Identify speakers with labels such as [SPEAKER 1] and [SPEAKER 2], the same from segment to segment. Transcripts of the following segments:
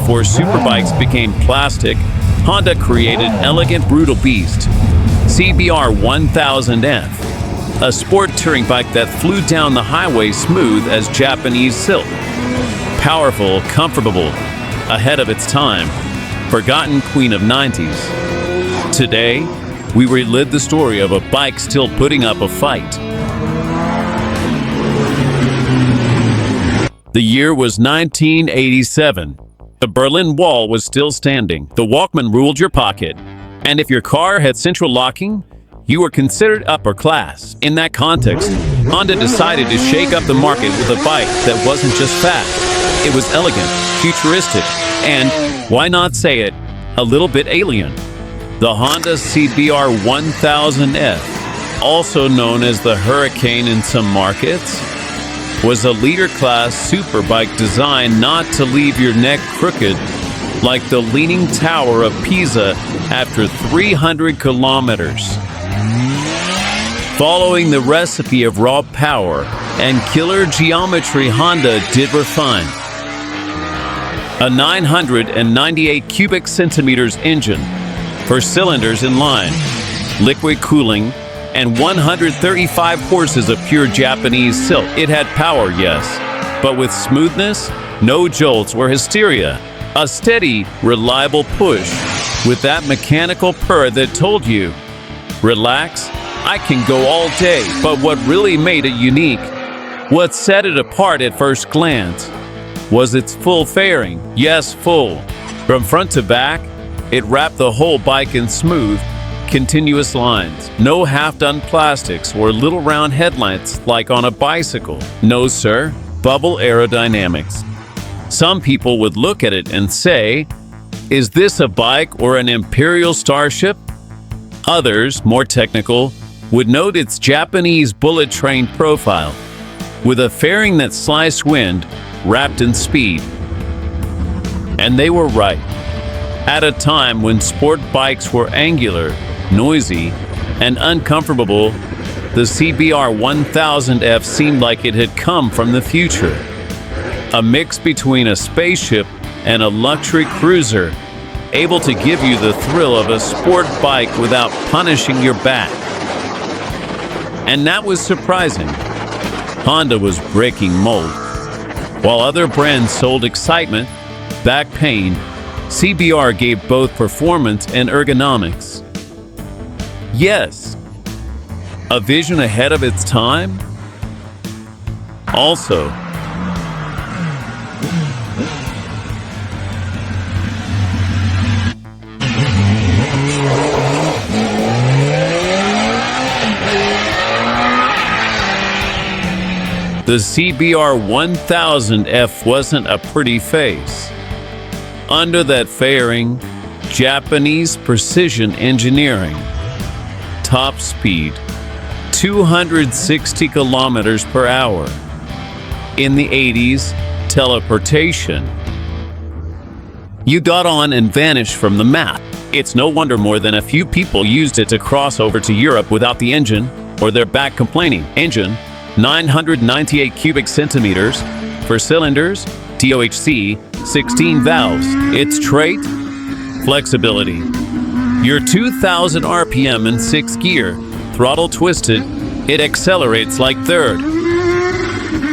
[SPEAKER 1] before superbikes became plastic, Honda created elegant brutal beast, CBR1000F, a sport touring bike that flew down the highway smooth as Japanese silk. Powerful, comfortable, ahead of its time, forgotten queen of 90s. Today, we relive the story of a bike still putting up a fight. The year was 1987. The Berlin Wall was still standing. The Walkman ruled your pocket. And if your car had central locking, you were considered upper class. In that context, Honda decided to shake up the market with a bike that wasn't just fast. It was elegant, futuristic, and, why not say it, a little bit alien. The Honda CBR1000F, also known as the Hurricane in some markets, was a leader-class superbike designed not to leave your neck crooked like the Leaning Tower of Pisa after 300 kilometers. Following the recipe of raw power and killer geometry, Honda did refine. A 998 cubic centimeters engine, 4 cylinders in line, liquid cooling, and 135 horses of pure Japanese silk. It had power, yes, but with smoothness, no jolts or hysteria. A steady, reliable push with that mechanical purr that told you, relax, I can go all day. But what really made it unique, what set it apart at first glance, was its full fairing. Yes, full. From front to back, it wrapped the whole bike in smooth, continuous lines. No half-done plastics or little round headlights like on a bicycle. No, sir, bubble aerodynamics. Some people would look at it and say, is this a bike or an imperial starship? Others, more technical, would note its Japanese bullet train profile, with a fairing that sliced wind wrapped in speed. And they were right. At a time when sport bikes were angular, noisy, and uncomfortable, the CBR1000F seemed like it had come from the future. A mix between a spaceship and a luxury cruiser, able to give you the thrill of a sport bike without punishing your back. And that was surprising. Honda was breaking mold. While other brands sold excitement, back pain, CBR gave both performance and ergonomics. Yes, a vision ahead of its time. Also, the CBR1000F wasn't a pretty face. Under that fairing, Japanese precision engineering, top speed, 260 kilometers per hour. In the 80s, teleportation. You got on and vanished from the map. It's no wonder more than a few people used it to cross over to Europe without the engine, or their back complaining. Engine, 998 cubic centimeters, 4 cylinders, DOHC, 16 valves. Its trait? Flexibility. Your 2,000 RPM in 6th gear, throttle twisted, it accelerates like 3rd.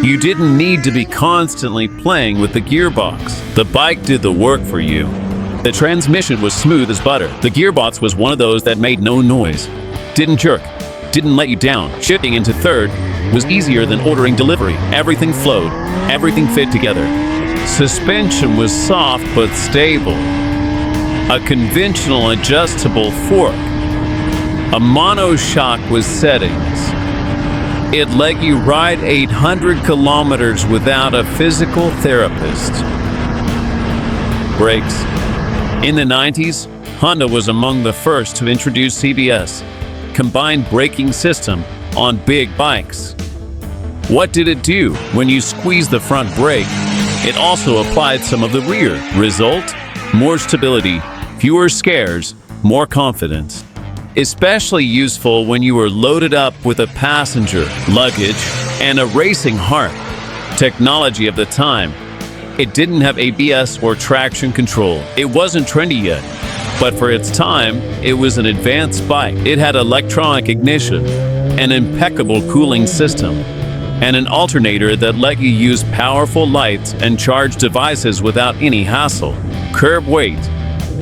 [SPEAKER 1] You didn't need to be constantly playing with the gearbox. The bike did the work for you. The transmission was smooth as butter. The gearbox was one of those that made no noise. Didn't jerk. Didn't let you down. Shifting into 3rd was easier than ordering delivery. Everything flowed. Everything fit together. Suspension was soft but stable. A conventional adjustable fork. A monoshock with settings. It let you ride 800 kilometers without a physical therapist. Brakes. In the 90s, Honda was among the first to introduce CBS, combined braking system, on big bikes. What did it do? When you squeezed the front brake, it also applied some of the rear. Result? More stability, fewer scares, more confidence. Especially useful when you were loaded up with a passenger, luggage, and a racing heart. Technology of the time. It didn't have ABS or traction control. It wasn't trendy yet. But for its time, it was an advanced bike. It had electronic ignition, an impeccable cooling system, and an alternator that let you use powerful lights and charge devices without any hassle. Curb weight,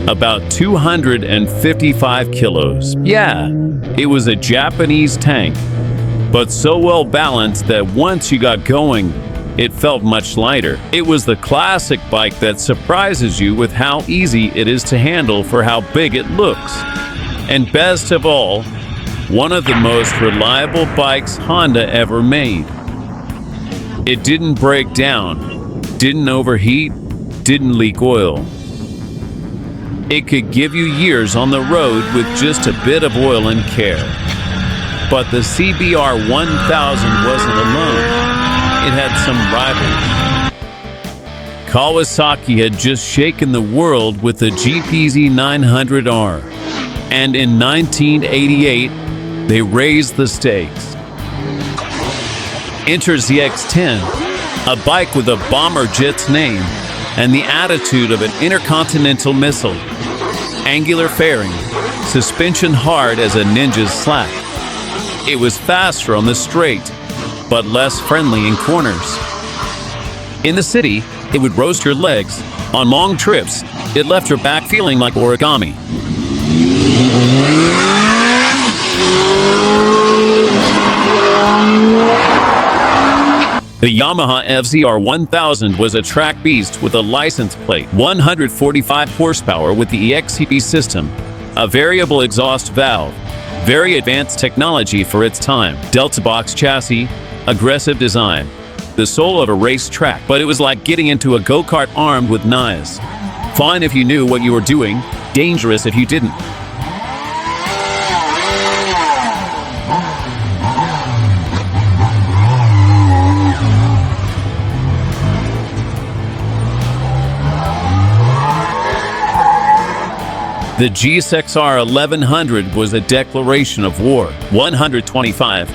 [SPEAKER 1] about 255 kilos. Yeah, it was a Japanese tank, but so well balanced that once you got going, it felt much lighter. It was the classic bike that surprises you with how easy it is to handle for how big it looks. And best of all, one of the most reliable bikes Honda ever made. It didn't break down, didn't overheat, didn't leak oil. It could give you years on the road with just a bit of oil and care. But the CBR1000 wasn't alone. It had some rivals. Kawasaki had just shaken the world with the GPZ 900R. And in 1988, they raised the stakes. Enter ZX-10, a bike with a bomber jet's name and the attitude of an intercontinental missile. Angular fairing, suspension hard as a ninja's slack. It was faster on the straight, but less friendly in corners. In the city, it would roast your legs. On long trips, it left your back feeling like origami. The Yamaha FZR1000 was a track beast with a license plate, 145 horsepower with the EXCP system, a variable exhaust valve, very advanced technology for its time, Delta box chassis, aggressive design, the soul of a race track, but it was like getting into a go-kart armed with knives. Fine if you knew what you were doing, dangerous if you didn't. The GSX-R1100 was a declaration of war. 125,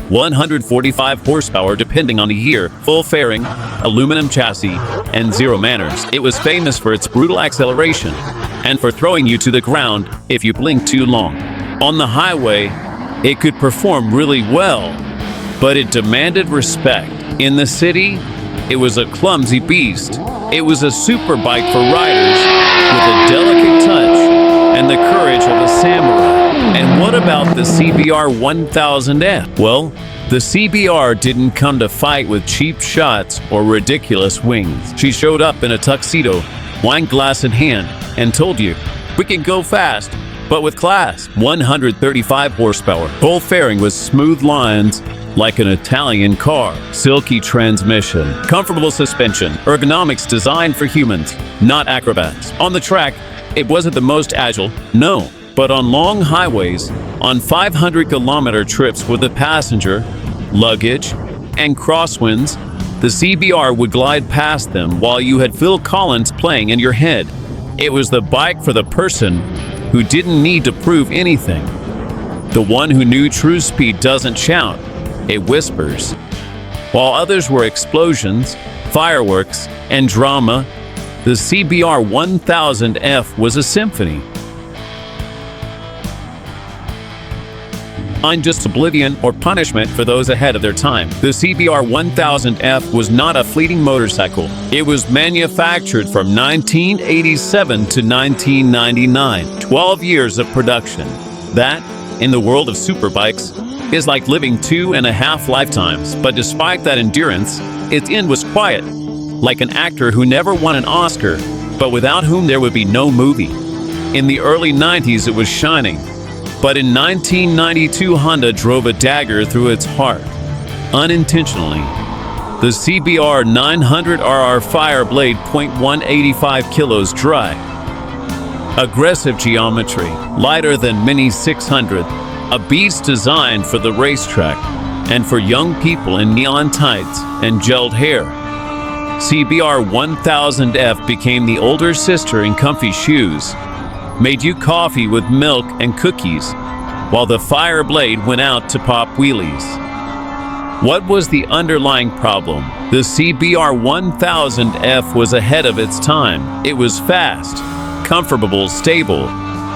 [SPEAKER 1] 145 horsepower depending on the year, full fairing, aluminum chassis, and zero manners. It was famous for its brutal acceleration and for throwing you to the ground if you blinked too long. On the highway, it could perform really well, but it demanded respect. In the city, it was a clumsy beast. It was a superbike for riders with a delicate touch and the courage of a samurai. And what about the CBR1000F? Well, the CBR didn't come to fight with cheap shots or ridiculous wings. She showed up in a tuxedo, wine glass in hand, and told you, we can go fast, but with class. 135 horsepower. Full fairing with smooth lines like an Italian car. Silky transmission. Comfortable suspension. Ergonomics designed for humans, not acrobats. On the track, it wasn't the most agile, no. But on long highways, on 500-kilometer trips with a passenger, luggage, and crosswinds, the CBR would glide past them while you had Phil Collins playing in your head. It was the bike for the person who didn't need to prove anything. The one who knew true speed doesn't shout, it whispers. While others were explosions, fireworks, and drama, the CBR1000F was a symphony. Unjust oblivion or punishment for those ahead of their time. The CBR1000F was not a fleeting motorcycle. It was manufactured from 1987 to 1999. 12 years of production. That, in the world of superbikes, is like living 2.5 lifetimes. But despite that endurance, its end was quiet. Like an actor who never won an Oscar, but without whom there would be no movie. In the early 90s, it was shining. But in 1992, Honda drove a dagger through its heart, unintentionally. The CBR 900RR Fireblade .185 kilos dry. Aggressive geometry, lighter than Mini 600, a beast designed for the racetrack and for young people in neon tights and gelled hair. CBR 1000F became the older sister in comfy shoes, made you coffee with milk and cookies, while the Fireblade went out to pop wheelies. What was the underlying problem? The CBR1000F was ahead of its time. It was fast, comfortable, stable,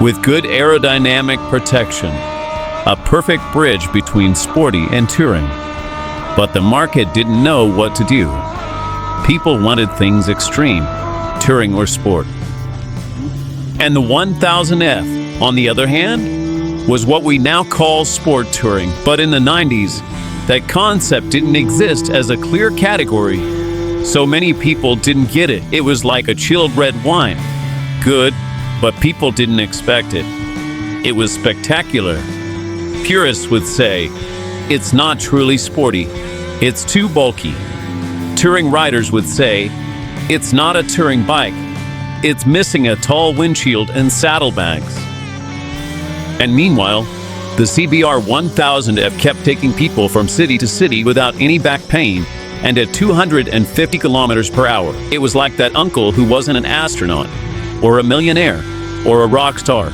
[SPEAKER 1] with good aerodynamic protection. A perfect bridge between sporty and touring. But the market didn't know what to do. People wanted things extreme, touring or sport. And the 1000F, on the other hand, was what we now call sport touring. But in the 90s, that concept didn't exist as a clear category, so many people didn't get it. It was like a chilled red wine. Good, but people didn't expect it. It was spectacular. Purists would say, it's not truly sporty. It's too bulky. Touring riders would say, it's not a touring bike. It's missing a tall windshield and saddlebags. And meanwhile, the CBR1000F kept taking people from city to city without any back pain and at 250 kilometers per hour. It was like that uncle who wasn't an astronaut, or a millionaire, or a rock star,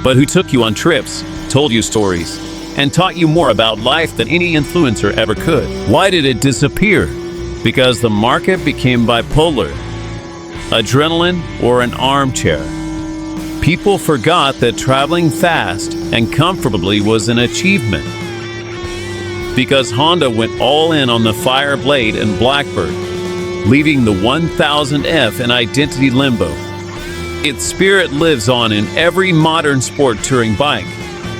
[SPEAKER 1] but who took you on trips, told you stories, and taught you more about life than any influencer ever could. Why did it disappear? Because the market became bipolar, adrenaline or an armchair. People forgot that traveling fast and comfortably was an achievement. Because Honda went all in on the Fireblade and Blackbird, leaving the 1000F in identity limbo. Its spirit lives on in every modern sport touring bike,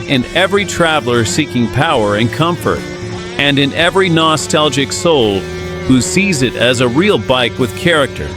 [SPEAKER 1] in every traveler seeking power and comfort, and in every nostalgic soul who sees it as a real bike with character.